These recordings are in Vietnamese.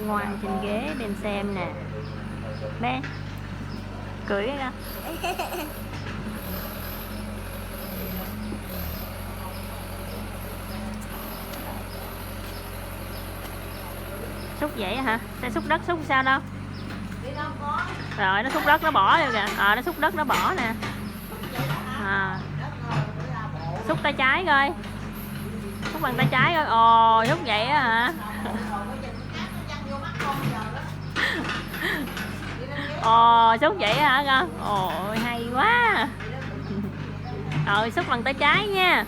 ngoan trên ghế bên xem nè. Ben cười ra. Xúc vậy hả? Sẽ xúc đất xúc sao đâu? Rồi nó xúc đất nó bỏ rồi kìa. Nó xúc đất nó bỏ nè. Xúc tay trái coi. Xúc bằng tay trái coi. Ồ, xúc vậy á hả? Ồ, xúc vậy hả con? Ồ, hay quá. Rồi, xúc bằng tay trái nha.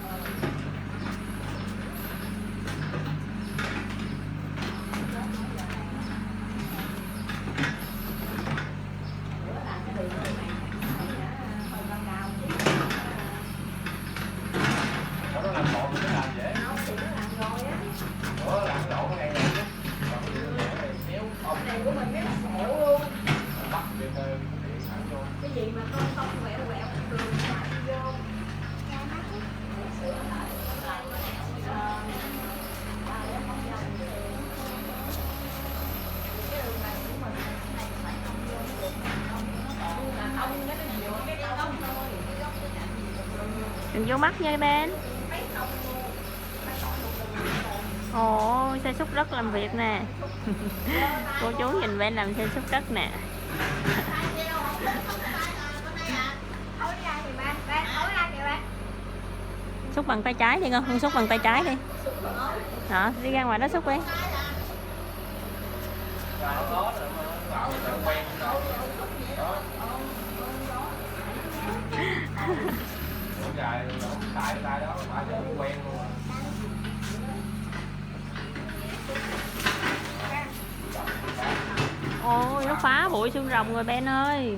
Cái gì mà không quẹo quẹo đường mà đi vô. Đừng vô mắt nha Ben. Ồ, xe xúc đất làm việc nè. Cô chú nhìn Ben làm xe xúc đất nè. Xúc bằng tay trái đi con xúc bằng tay trái đi. Đó, đi ra ngoài đó xúc đi. Ôi, nó phá bụi xương rồng rồi Ben ơi.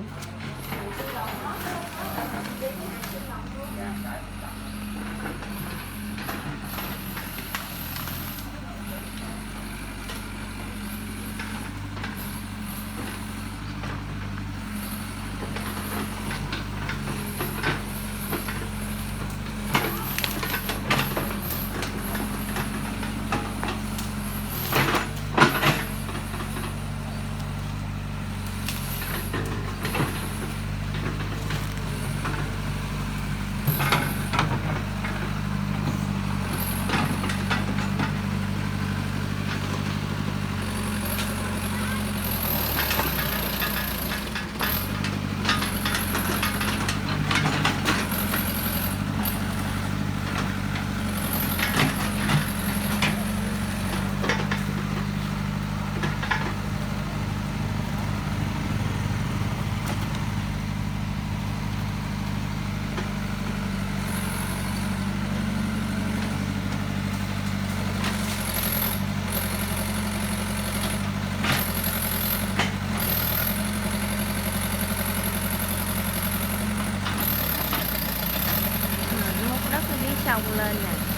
Múc đất ở phía trong lên nè.